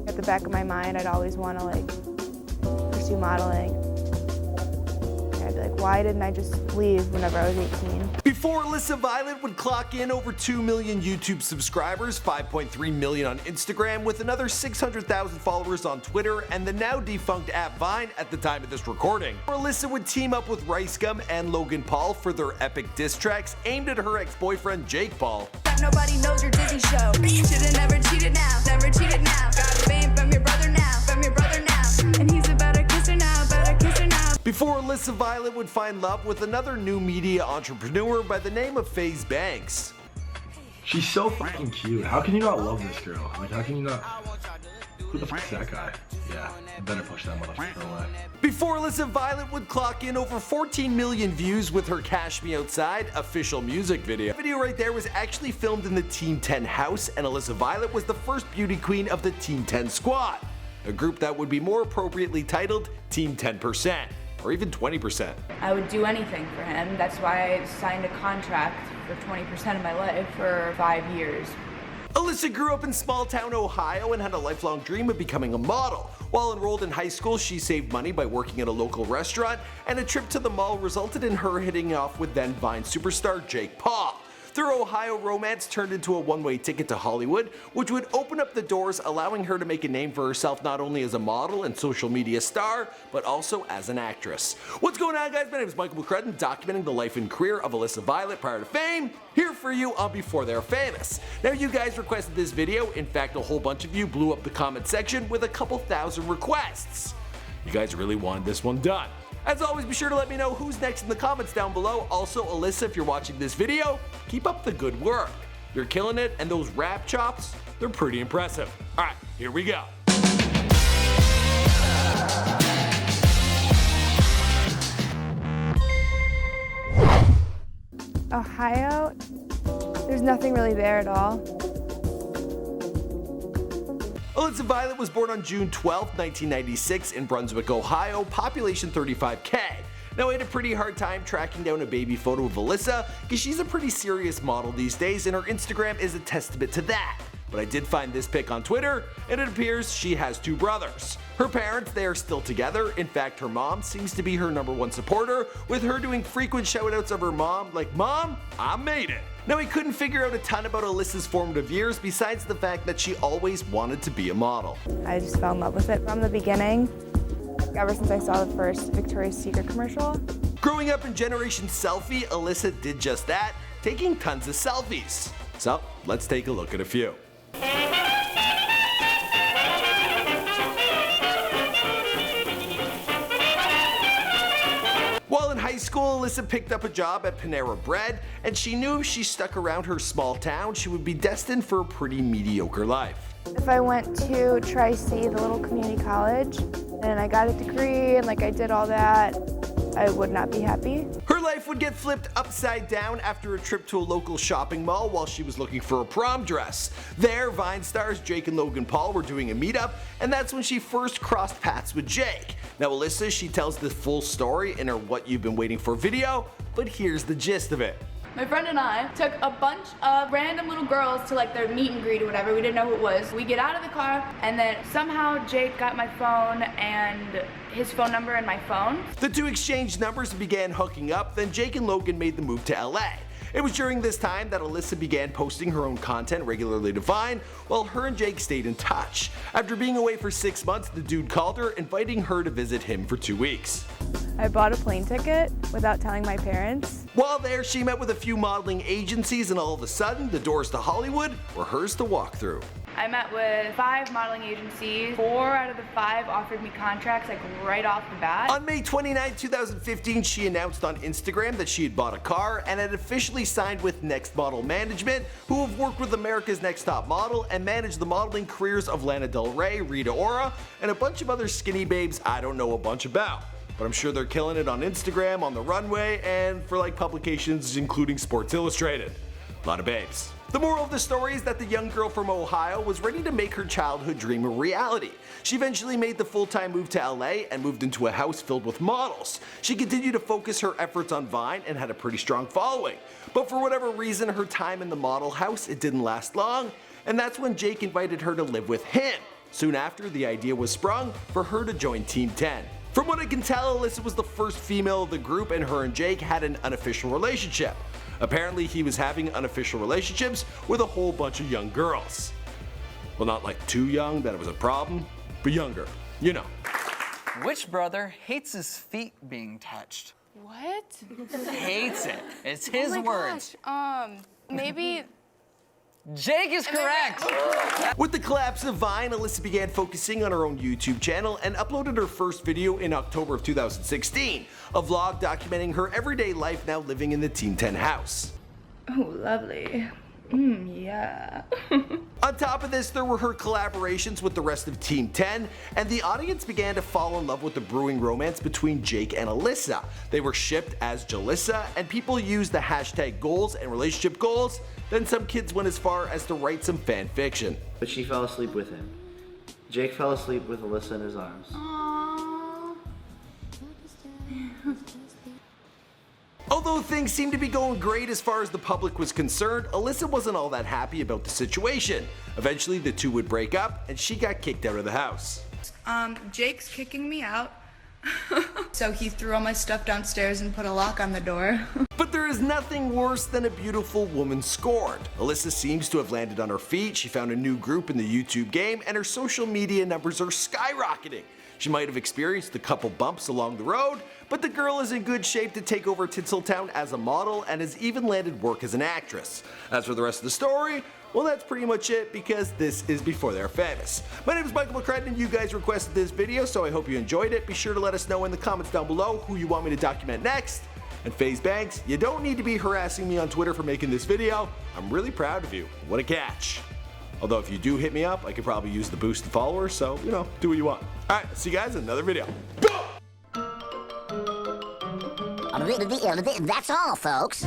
At the back of my mind, I'd always want to like pursue modeling. I'd be like, why didn't I just leave whenever I was 18? Before Alissa Violet would clock in over 2 million YouTube subscribers, 5.3 million on Instagram, with another 600,000 followers on Twitter, and the now defunct app Vine at the time of this recording. Alissa would team up with Rice Gum and Logan Paul for their epic diss tracks aimed at her ex-boyfriend Jake Paul. Nobody knows your Disney show. Should've never cheated now, never cheated now. Got fame from your brother now, and he's a better kisser now, Before Alissa Violet would find love with another new media entrepreneur by the name of Faze Banks. She's so fucking cute. How can you not love this girl? Like, how can you not? Who the fuck is that guy? Yeah, I better push that motherfucker away. Before Alissa Violet would clock in over 14 million views with her Cash Me Outside official music video. The video right there was actually filmed in the Team 10 house, and Alissa Violet was the first beauty queen of the Team 10 squad, a group that would be more appropriately titled Team 10%. Or even 20%. I would do anything for him. That's why I signed a contract for 20% of my life for 5 years. Alissa grew up in small town Ohio and had a lifelong dream of becoming a model. While enrolled in high school, she saved money by working at a local restaurant, and a trip to the mall resulted in her hitting off with then Vine superstar Jake Paul. Their Ohio romance turned into a one-way ticket to Hollywood, which would open up the doors, allowing her to make a name for herself not only as a model and social media star, but also as an actress. What's going on, guys? My name is Michael McCrudden, documenting the life and career of Alissa Violet prior to fame, here for you on Before They're Famous. Now, you guys requested this video. In fact, a whole bunch of you blew up the comment section with a couple thousand requests. You guys really wanted this one done. As always, be sure to let me know who's next in the comments down below. Also, Alissa, if you're watching this video, keep up the good work. You're killing it, and those rap chops, they're pretty impressive. All right, here we go. Ohio, there's nothing really there at all. Alissa Violet was born on June 12, 1996 in Brunswick, Ohio, population 35K. Now, I had a pretty hard time tracking down a baby photo of Alissa because she's a pretty serious model these days, and her Instagram is a testament to that. But I did find this pic on Twitter, and it appears she has 2 brothers. Her parents, they are still together. In fact, her mom seems to be her #1 supporter, with her doing frequent shoutouts of her mom like, "Mom, I made it." Now, he couldn't figure out a ton about Alissa's formative years besides the fact that she always wanted to be a model. I just fell in love with it from the beginning, ever since I saw the first Victoria's Secret commercial. Growing up in Generation Selfie, Alissa did just that, taking tons of selfies. So, let's take a look at a few. While in high school, Alissa picked up a job at Panera Bread, and she knew if she stuck around her small town, she would be destined for a pretty mediocre life. If I went to Tri-C, the little community college, and I got a degree and like I did all that, I would not be happy. Her life would get flipped upside down after a trip to a local shopping mall while she was looking for a prom dress. There, Vine stars Jake and Logan Paul were doing a meetup, and that's when she first crossed paths with Jake. Now, Alissa, she tells the full story in her What You've Been Waiting For video, but here's the gist of it. My friend and I took a bunch of random little girls to like their meet and greet or whatever. We didn't know who it was. We get out of the car, and then somehow Jake got my phone and his phone number and my phone. The two exchanged numbers and began hooking up, then Jake and Logan made the move to LA. It was during this time that Alissa began posting her own content regularly to Vine, while her and Jake stayed in touch. After being away for 6 months, the dude called her, inviting her to visit him for 2 weeks. I bought a plane ticket without telling my parents. While there, she met with a few modeling agencies, and all of a sudden, the doors to Hollywood were hers to walk through. I met with 5 modeling agencies. 4 out of the 5 offered me contracts like right off the bat. On May 29, 2015, she announced on Instagram that she had bought a car and had officially signed with Next Model Management, who have worked with America's Next Top Model and managed the modeling careers of Lana Del Rey, Rita Ora, and a bunch of other skinny babes I don't know a bunch about. But I'm sure they're killing it on Instagram, on the runway, and for like publications including Sports Illustrated. A lot of babes. The moral of the story is that the young girl from Ohio was ready to make her childhood dream a reality. She eventually made the full-time move to LA and moved into a house filled with models. She continued to focus her efforts on Vine and had a pretty strong following. But for whatever reason, her time in the model house, it didn't last long, and that's when Jake invited her to live with him. Soon after, the idea was sprung for her to join Team 10. From what I can tell, Alissa was the first female of the group, and her and Jake had an unofficial relationship. Apparently, he was having unofficial relationships with a whole bunch of young girls. Well, not like too young that it was a problem, but younger, you know. Which brother hates his feet being touched? What? Hates it. It's his Oh my words. gosh. Maybe. Jake is correct. With the collapse of Vine, Alissa began focusing on her own YouTube channel and uploaded her first video in October of 2016, a vlog documenting her everyday life now living in the Team 10 house. Oh, lovely. Yeah. On top of this, there were her collaborations with the rest of Team 10, and the audience began to fall in love with the brewing romance between Jake and Alissa. They were shipped as Jalissa, and people used the hashtag goals and relationship goals. Then some kids went as far as to write some fan fiction. But she fell asleep with him. Jake fell asleep with Alissa in his arms. Although things seemed to be going great as far as the public was concerned, Alissa wasn't all that happy about the situation. Eventually, the two would break up, and she got kicked out of the house. Jake's kicking me out. So he threw all my stuff downstairs and put a lock on the door. But there is nothing worse than a beautiful woman scorned. Alissa seems to have landed on her feet, she found a new group in the YouTube game, and her social media numbers are skyrocketing. She might have experienced a couple bumps along the road, but the girl is in good shape to take over Tinseltown as a model and has even landed work as an actress. As for the rest of the story, well, that's pretty much it, because this is before they're famous. My name is Michael McCrudden, and you guys requested this video, so I hope you enjoyed it. Be sure to let us know in the comments down below who you want me to document next. And Faze Banks, you don't need to be harassing me on Twitter for making this video. I'm really proud of you. What a catch. Although if you do hit me up, I could probably use the boost in followers, so, you know, do what you want. Alright, see you guys in another video. Go! That's all, folks.